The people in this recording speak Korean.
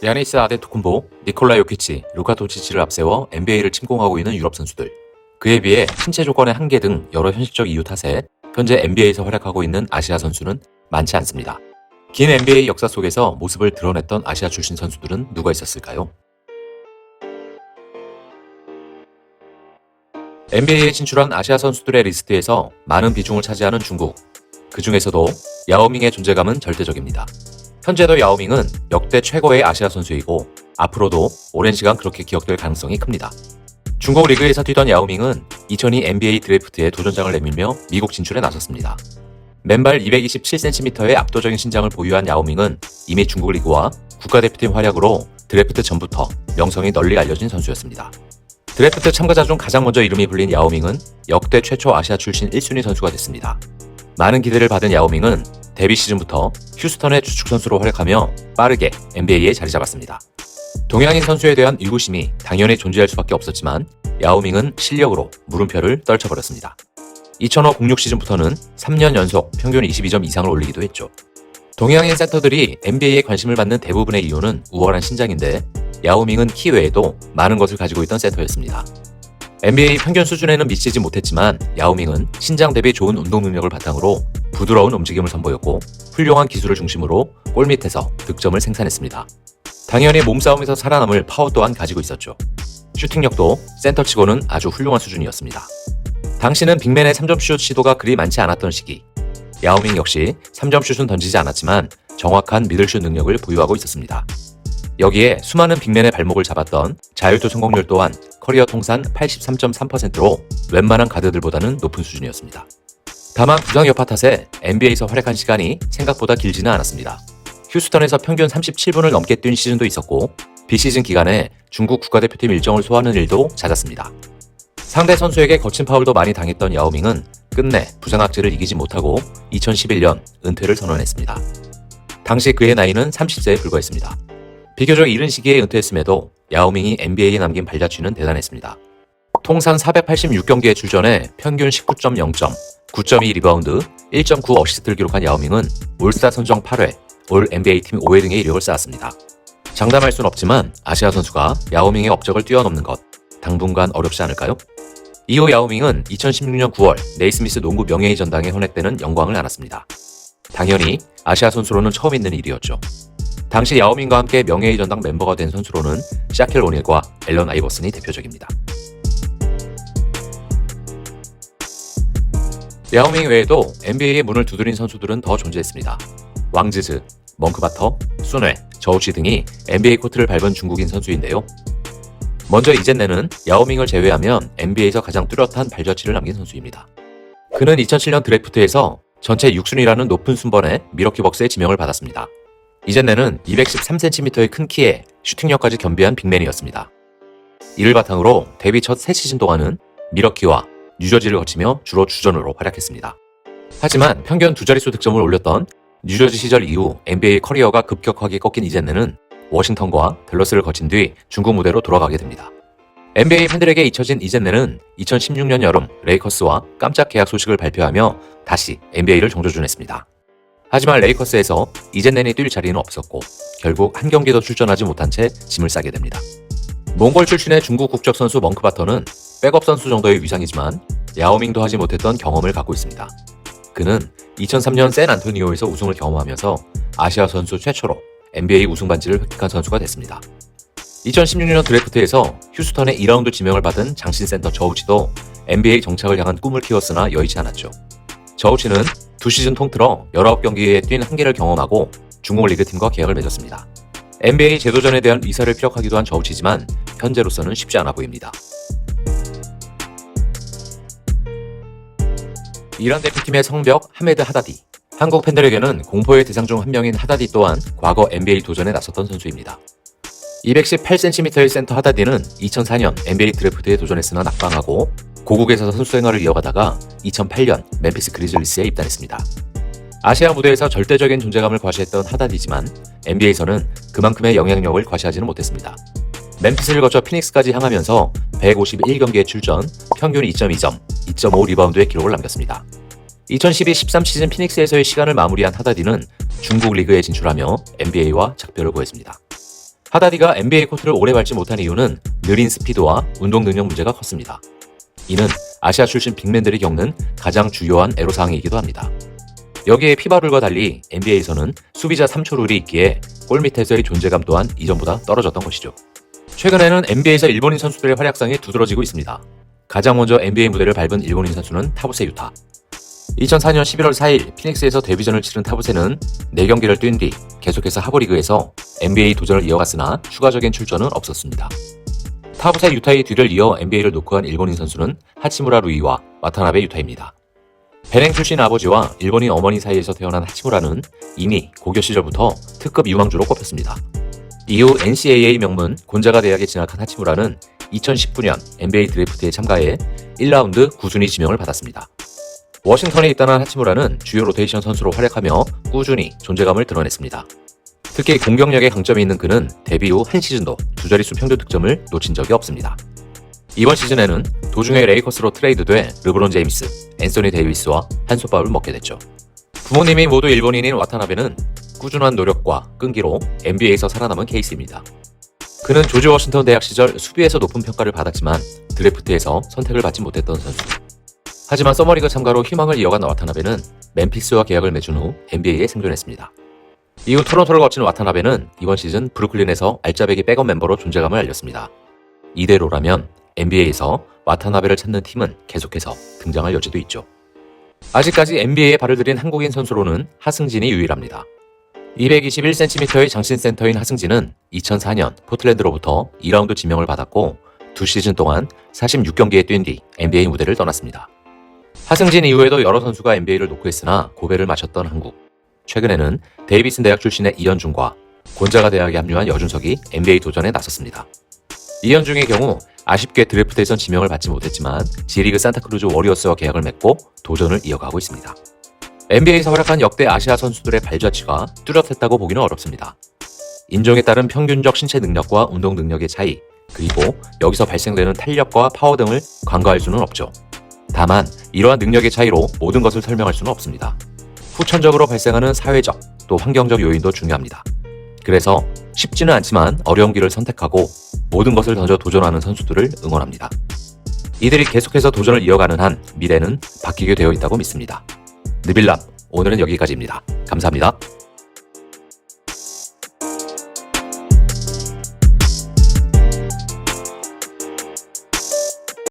야니스 아데토쿤보, 니콜라 요키치, 루카 돈치치를 앞세워 NBA를 침공하고 있는 유럽 선수들. 그에 비해 신체 조건의 한계 등 여러 현실적 이유 탓에 현재 NBA에서 활약하고 있는 아시아 선수는 많지 않습니다. 긴 NBA 역사 속에서 모습을 드러냈던 아시아 출신 선수들은 누가 있었을까요? NBA에 진출한 아시아 선수들의 리스트에서 많은 비중을 차지하는 중국. 그 중에서도 야오밍의 존재감은 절대적입니다. 현재도 야오밍은 역대 최고의 아시아 선수이고 앞으로도 오랜 시간 그렇게 기억될 가능성이 큽니다. 중국 리그에서 뛰던 야오밍은 2002 NBA 드래프트에 도전장을 내밀며 미국 진출에 나섰습니다. 맨발 227cm의 압도적인 신장을 보유한 야오밍은 이미 중국 리그와 국가대표팀 활약으로 드래프트 전부터 명성이 널리 알려진 선수였습니다. 드래프트 참가자 중 가장 먼저 이름이 불린 야오밍은 역대 최초 아시아 출신 1순위 선수가 됐습니다. 많은 기대를 받은 야오밍은 데뷔 시즌부터 휴스턴의 주축 선수로 활약하며 빠르게 NBA에 자리 잡았습니다. 동양인 선수에 대한 의구심이 당연히 존재할 수밖에 없었지만 야오밍은 실력으로 물음표를 떨쳐버렸습니다. 2005-06 시즌부터는 3년 연속 평균 22점 이상을 올리기도 했죠. 동양인 센터들이 NBA에 관심을 받는 대부분의 이유는 우월한 신장인데 야오밍은 키 외에도 많은 것을 가지고 있던 센터였습니다. NBA 평균 수준에는 미치지 못했지만 야오밍은 신장 대비 좋은 운동 능력을 바탕으로 부드러운 움직임을 선보였고 훌륭한 기술을 중심으로 골밑에서 득점을 생산했습니다. 당연히 몸싸움에서 살아남을 파워 또한 가지고 있었죠. 슈팅력도 센터치고는 아주 훌륭한 수준이었습니다. 당시는 빅맨의 3점슛 시도가 그리 많지 않았던 시기. 야오밍 역시 3점슛은 던지지 않았지만 정확한 미들슛 능력을 보유하고 있었습니다. 여기에 수많은 빅맨의 발목을 잡았던 자유투 성공률 또한 커리어 통산 83.3%로 웬만한 가드들보다는 높은 수준이었습니다. 다만 부상 여파 탓에 NBA에서 활약한 시간이 생각보다 길지는 않았습니다. 휴스턴에서 평균 37분을 넘게 뛴 시즌도 있었고 비시즌 기간에 중국 국가대표팀 일정을 소화하는 일도 잦았습니다. 상대 선수에게 거친 파울도 많이 당했던 야오밍은 끝내 부상 악재를 이기지 못하고 2011년 은퇴를 선언했습니다. 당시 그의 나이는 30세에 불과했습니다. 비교적 이른 시기에 은퇴했음에도 야오밍이 NBA에 남긴 발자취는 대단했습니다. 통산 486경기에 출전해 평균 19.0점, 9.2 리바운드, 1.9 어시스트를 기록한 야오밍은 올스타 선정 8회, 올 NBA 팀 5회 등의 이력을 쌓았습니다. 장담할 순 없지만 아시아 선수가 야오밍의 업적을 뛰어넘는 것 당분간 어렵지 않을까요? 이후 야오밍은 2016년 9월 네이스미스 농구 명예의 전당에 헌액되는 영광을 안았습니다. 당연히 아시아 선수로는 처음 있는 일이었죠. 당시 야오밍과 함께 명예의 전당 멤버가 된 선수로는 샤킬 오닐과 앨런 아이버슨이 대표적입니다. 야오밍 외에도 NBA의 문을 두드린 선수들은 더 존재했습니다. 왕즈즈, 멍크바터, 순회, 저우치 등이 NBA 코트를 밟은 중국인 선수인데요. 먼저 이젠네는 야오밍을 제외하면 NBA에서 가장 뚜렷한 발자취를 남긴 선수입니다. 그는 2007년 드래프트에서 전체 6순위라는 높은 순번에 미러키 벅스의 지명을 받았습니다. 이젠네는 213cm의 큰 키에 슈팅력까지 겸비한 빅맨이었습니다. 이를 바탕으로 데뷔 첫 3시즌 동안은 미러키와 뉴저지를 거치며 주로 주전으로 활약했습니다. 하지만 평균 두 자릿수 득점을 올렸던 뉴저지 시절 이후 NBA 커리어가 급격하게 꺾인 이젠네는 워싱턴과 댈러스를 거친 뒤 중국 무대로 돌아가게 됩니다. NBA 팬들에게 잊혀진 이젠네는 2016년 여름 레이커스와 깜짝 계약 소식을 발표하며 다시 NBA를 정조준했습니다. 하지만 레이커스에서 이젠넨이 뛸 자리는 없었고 결국 한 경기도 출전하지 못한 채 짐을 싸게 됩니다. 몽골 출신의 중국 국적 선수 멍크바터는 백업 선수 정도의 위상이지만 야오밍도 하지 못했던 경험을 갖고 있습니다. 그는 2003년 샌안토니오에서 우승을 경험하면서 아시아 선수 최초로 NBA 우승 반지를 획득한 선수가 됐습니다. 2016년 드래프트에서 휴스턴의 2라운드 지명을 받은 장신 센터 저우치도 NBA 정착을 향한 꿈을 키웠으나 여의치 않았죠. 저우치는 2시즌 통틀어 19경기에 뛴 한계를 경험하고 중국 리그팀과 계약을 맺었습니다. NBA 재도전에 대한 의사를 피력하기도 한 저우치지만 현재로서는 쉽지 않아 보입니다. 이란 대표팀의 성벽 하메드 하다디. 한국 팬들에게는 공포의 대상 중 한 명인 하다디 또한 과거 NBA 도전에 나섰던 선수입니다. 218cm의 센터 하다디는 2004년 NBA 드래프트에 도전했으나 낙방하고 고국에서 선수 생활을 이어가다가 2008년 멤피스 그리즐리스에 입단했습니다. 아시아 무대에서 절대적인 존재감을 과시했던 하다디지만 NBA에서는 그만큼의 영향력을 과시하지는 못했습니다. 멤피스를 거쳐 피닉스까지 향하면서 151경기에 출전, 평균 2.2점, 2.5 리바운드의 기록을 남겼습니다. 2012-13 시즌 피닉스에서의 시간을 마무리한 하다디는 중국 리그에 진출하며 NBA와 작별을 고했습니다. 하다디가 NBA 코트를 오래 밟지 못한 이유는 느린 스피드와 운동 능력 문제가 컸습니다. 이는 아시아 출신 빅맨들이 겪는 가장 주요한 애로사항이기도 합니다. 여기에 피바룰과 달리 NBA에서는 수비자 3초 룰이 있기에 골 밑에서의 존재감 또한 이전보다 떨어졌던 것이죠. 최근에는 NBA에서 일본인 선수들의 활약상이 두드러지고 있습니다. 가장 먼저 NBA 무대를 밟은 일본인 선수는 타부세 유타. 2004년 11월 4일 피닉스에서 데뷔전을 치른 타부세는 4경기를 뛴 뒤 계속해서 하버리그에서 NBA 도전을 이어갔으나 추가적인 출전은 없었습니다. 타부세 유타의 뒤를 이어 NBA를 노크한 일본인 선수는 하치무라 루이와 와타나베 유타입니다. 베냉 출신 아버지와 일본인 어머니 사이에서 태어난 하치무라는 이미 고교 시절부터 특급 유망주로 꼽혔습니다. 이후 NCAA 명문 곤자가 대학에 진학한 하치무라는 2019년 NBA 드래프트에 참가해 1라운드 꾸준히 지명을 받았습니다. 워싱턴에 입단한 하치무라는 주요 로테이션 선수로 활약하며 꾸준히 존재감을 드러냈습니다. 특히 공격력에 강점이 있는 그는 데뷔 후 한 시즌도 두 자릿수 평균 득점을 놓친 적이 없습니다. 이번 시즌에는 도중에 레이커스로 트레이드돼 르브론 제임스, 앤서니 데이비스와 한솥밥을 먹게 됐죠. 부모님이 모두 일본인인 와타나베는 꾸준한 노력과 끈기로 NBA에서 살아남은 케이스입니다. 그는 조지 워싱턴 대학 시절 수비에서 높은 평가를 받았지만 드래프트에서 선택을 받지 못했던 선수. 하지만 서머리그 참가로 희망을 이어간 와타나베는 멤피스와 계약을 맺은 후 NBA에 생존했습니다. 이후 토론토를 거친 와타나베는 이번 시즌 브루클린에서 알짜배기 백업 멤버로 존재감을 알렸습니다. 이대로라면 NBA에서 와타나베를 찾는 팀은 계속해서 등장할 여지도 있죠. 아직까지 NBA에 발을 들인 한국인 선수로는 하승진이 유일합니다. 221cm의 장신 센터인 하승진은 2004년 포틀랜드로부터 2라운드 지명을 받았고 2시즌 동안 46경기에 뛴 뒤 NBA 무대를 떠났습니다. 하승진 이후에도 여러 선수가 NBA를 노크했으나 고배를 마셨던 한국. 최근에는 데이비슨 대학 출신의 이현중과 곤자가 대학에 합류한 여준석이 NBA 도전에 나섰습니다. 이현중의 경우 아쉽게 드래프트에선 지명을 받지 못했지만 G리그 산타크루즈 워리어스와 계약을 맺고 도전을 이어가고 있습니다. NBA에서 활약한 역대 아시아 선수들의 발자취가 뚜렷했다고 보기는 어렵습니다. 인종에 따른 평균적 신체 능력과 운동 능력의 차이, 그리고 여기서 발생되는 탄력과 파워 등을 간과할 수는 없죠. 다만 이러한 능력의 차이로 모든 것을 설명할 수는 없습니다. 후천적으로 발생하는 사회적 또 환경적 요인도 중요합니다. 그래서 쉽지는 않지만 어려운 길을 선택하고 모든 것을 던져 도전하는 선수들을 응원합니다. 이들이 계속해서 도전을 이어가는 한 미래는 바뀌게 되어 있다고 믿습니다. 느빌랍, 오늘은 여기까지입니다. 감사합니다.